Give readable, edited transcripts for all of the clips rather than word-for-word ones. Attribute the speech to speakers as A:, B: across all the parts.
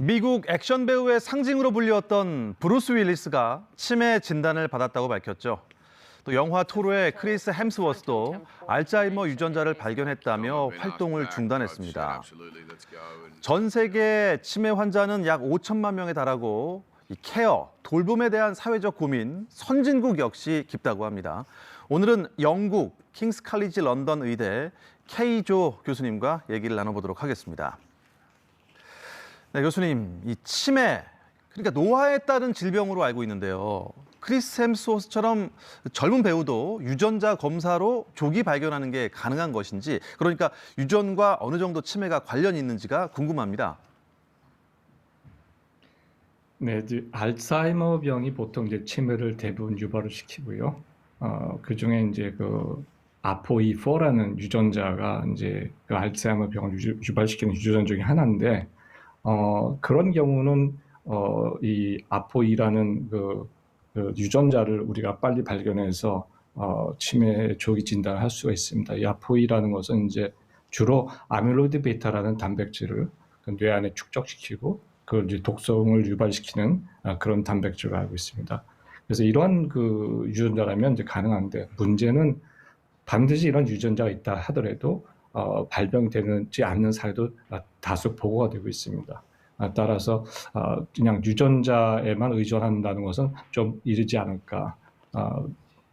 A: 미국 액션 배우의 상징으로 불리웠던 브루스 윌리스가 치매 진단을 받았다고 밝혔죠. 또 영화 토르의 크리스 햄스워스도 알츠하이머 유전자를 발견했다며 활동을 중단했습니다. 전 세계 치매 환자는 약 5천만 명에 달하고 이 케어, 돌봄에 대한 사회적 고민, 선진국 역시 깊다고 합니다. 오늘은 영국 킹스 칼리지 런던 의대 K조 교수님과 얘기를 나눠보도록 하겠습니다. 네, 교수님, 이 치매, 그러니까 노화에 따른 질병으로 알고 있는데요. 크리스 햄스워스처럼 젊은 배우도 유전자 검사로 조기 발견하는 게 가능한 것인지, 그러니까 유전과 어느 정도 치매가 관련이 있는지가 궁금합니다.
B: 네, 이제 알츠하이머 병이 보통 이제 치매를 대부분 유발을 시키고요. 그중에 이제 그 아포E4라는 유전자가 이제 그 알츠하이머 병을 유발시키는 유전자 중에 하나인데, 그런 경우는 이 아포이라는 그 유전자를 우리가 빨리 발견해서 치매 조기 진단을 할 수가 있습니다. 이 아포이라는 것은 이제 주로 아밀로이드 베타라는 단백질을 그 뇌 안에 축적시키고 그걸 이제 독성을 유발시키는 그런 단백질을 알고 있습니다. 그래서 이러한 그 유전자라면 이제 가능한데, 문제는 반드시 이런 유전자가 있다 하더라도 발병되지 않는 사례도 다수 보고가 되고 있습니다. 따라서 그냥 유전자에만 의존한다는 것은 좀 이르지 않을까.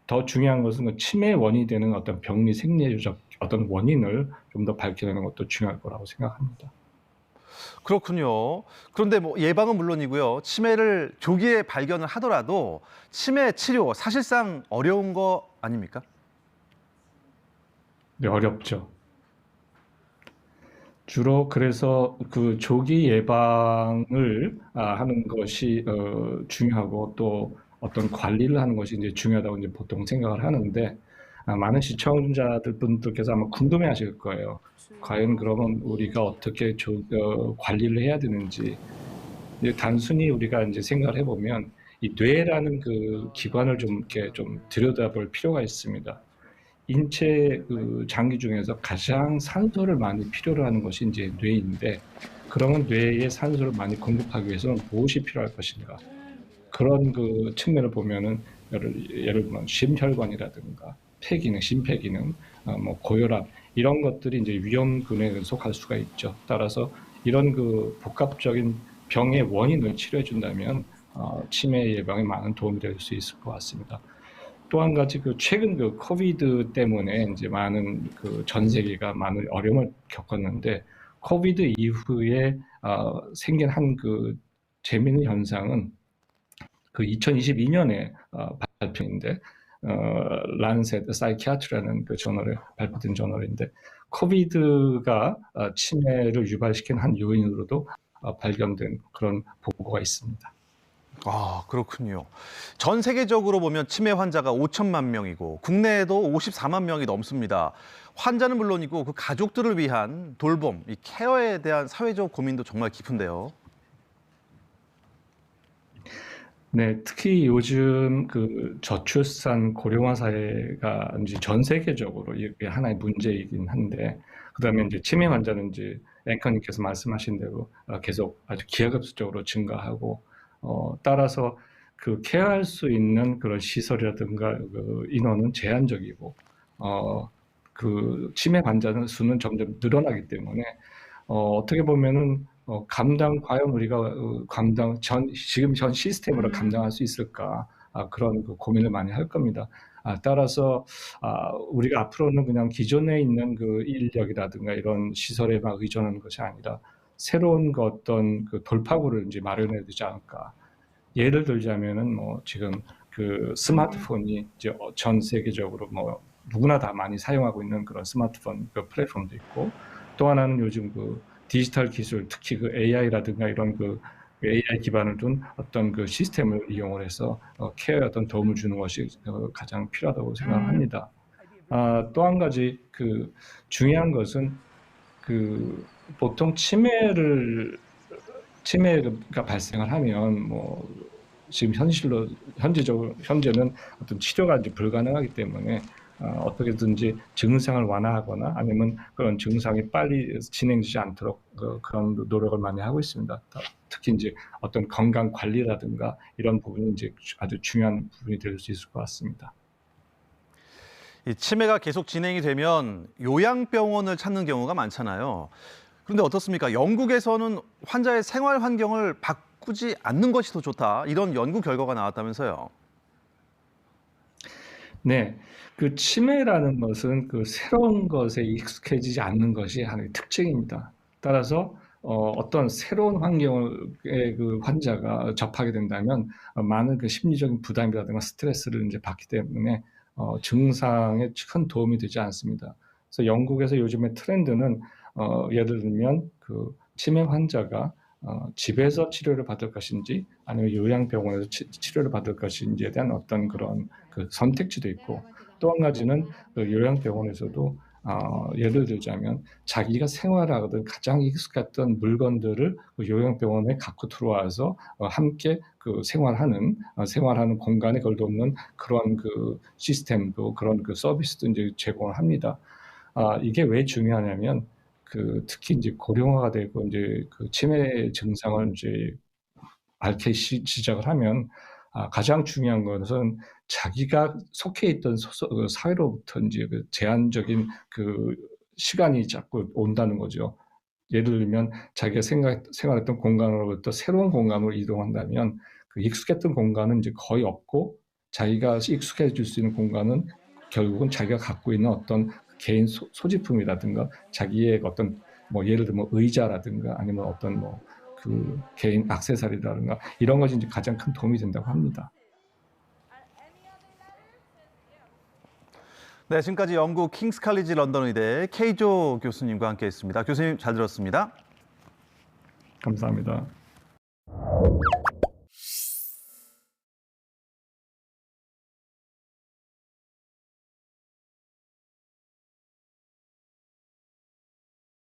B: 더 중요한 것은 그 치매의 원인이 되는 어떤 병리 생리적 어떤 원인을 좀 더 밝혀내는 것도 중요할 거라고 생각합니다.
A: 그렇군요. 그런데 뭐 예방은 물론이고요. 치매를 조기에 발견을 하더라도 치매 치료 사실상 어려운 거 아닙니까?
B: 네, 어렵죠. 주로 그래서 그 조기 예방을 하는 것이 중요하고, 또 어떤 관리를 하는 것이 이제 중요하다고 이제 보통 생각을 하는데, 많은 시청자들 분들께서 아마 궁금해하실 거예요. 과연 그러면 우리가 어떻게 관리를 해야 되는지. 단순히 우리가 이제 생각을 해보면 이 뇌라는 그 기관을 좀 이렇게 좀 들여다볼 필요가 있습니다. 인체 그 장기 중에서 가장 산소를 많이 필요로 하는 것이 이제 뇌인데, 그러면 뇌에 산소를 많이 공급하기 위해서는 무엇이 필요할 것인가? 그런 그 측면을 보면은 예를 들면 심혈관이라든가 폐기능, 심폐기능, 뭐 고혈압 이런 것들이 이제 위험군에 속할 수가 있죠. 따라서 이런 그 복합적인 병의 원인을 치료해 준다면 치매 예방에 많은 도움이 될 수 있을 것 같습니다. 또 한 가지 그 최근 그 코비드 때문에 이제 많은 그 전 세계가 많은 어려움을 겪었는데, 코비드 이후에 생긴 한 그 재미있는 현상은 그 2022년에 발표인데, 란셋 사이키아트라는 그 저널에 발표된 저널인데, 코비드가 치매를 유발시킨 한 요인으로도 발견된 그런 보고가 있습니다.
A: 아, 그렇군요. 전 세계적으로 보면 치매 환자가 5천만 명이고 국내에도 54만 명이 넘습니다. 환자는 물론이고 그 가족들을 위한 돌봄, 이 케어에 대한 사회적 고민도 정말 깊은데요.
B: 네, 특히 요즘 그 저출산 고령화 사회가 이제 전 세계적으로 이게 하나의 문제이긴 한데, 그다음에 이제 치매 환자는 이제 앵커님께서 말씀하신 대로 계속 아주 기하급수적으로 증가하고, 따라서 그 케어할 수 있는 그런 시설이라든가 그 인원은 제한적이고, 그 치매 환자는 수는 점점 늘어나기 때문에 어떻게 보면은 과연 우리가 지금 전 시스템으로 감당할 수 있을까? 그런 그 고민을 많이 할 겁니다. 따라서 우리가 앞으로는 그냥 기존에 있는 그 인력이라든가 이런 시설에만 의존하는 것이 아니라 새로운 그 어떤 그 돌파구를 이제 마련해야 되지 않을까. 예를 들자면은 뭐 지금 그 스마트폰이 이제 전 세계적으로 뭐 누구나 다 많이 사용하고 있는 그런 스마트폰 그 플랫폼도 있고, 또 하나는 요즘 그 디지털 기술, 특히 그 AI라든가 이런 그 AI 기반을 둔 어떤 그 시스템을 이용을 해서 케어에 어떤 도움을 주는 것이 가장 필요하다고 생각을 합니다. 또 한 가지 그 중요한 것은 그 보통 치매가 발생을 하면 뭐 지금 현재는 어떤 치료가 이제 불가능하기 때문에 어떻게든지 증상을 완화하거나 아니면 그런 증상이 빨리 진행되지 않도록 그런 노력을 많이 하고 있습니다. 특히 특히 이제 어떤 건강 관리라든가 이런 부분이 이제 아주 중요한 부분이 될 수 있을 것 같습니다.
A: 이 치매가 계속 진행이 되면 요양병원을 찾는 경우가 많잖아요. 그런데 어떻습니까? 영국에서는 환자의 생활 환경을 바꾸지 않는 것이 더 좋다. 이런 연구 결과가 나왔다면서요.
B: 네. 그 치매라는 것은 그 새로운 것에 익숙해지지 않는 것이 하나의 특징입니다. 따라서 어떤 새로운 환경에 그 환자가 접하게 된다면 많은 그 심리적인 부담이라든가 스트레스를 이제 받기 때문에 증상에 큰 도움이 되지 않습니다. 그래서 영국에서 요즘의 트렌드는 예를 들면 그 치매 환자가 집에서 치료를 받을 것인지 아니면 요양병원에서 치료를 받을 것인지에 대한 어떤 그런 그 선택지도 있고, 또 한 가지는 그 요양병원에서도 예를 들자면 자기가 생활하거든 가장 익숙했던 물건들을 그 요양병원에 갖고 들어와서 함께 그 생활하는 공간에 걸도없는 그런 그 시스템도, 그런 그 서비스도 이제 제공을 합니다. 이게 왜 중요하냐면 그 특히 이제 고령화가 되고 이제 그 치매 증상을 이제 앓기 시작을 하면 가장 중요한 것은 자기가 속해 있던 사회로부터 이제 그 제한적인 그 시간이 자꾸 온다는 거죠. 예를 들면 자기가 생활했던 공간으로부터 새로운 공간으로 이동한다면 그 익숙했던 공간은 이제 거의 없고, 자기가 익숙해질 수 있는 공간은 결국은 자기가 갖고 있는 어떤 개인 소지품이라든가 자기의 어떤 뭐 예를 들면 의자라든가 아니면 어떤 뭐 그 개인 액세서리라든가 이런 것이 이제 가장 큰 도움이 된다고 합니다.
A: 네, 지금까지 영국 킹스 칼리지 런던 의대 케이조 교수님과 함께했습니다. 교수님 잘 들었습니다.
B: 감사합니다.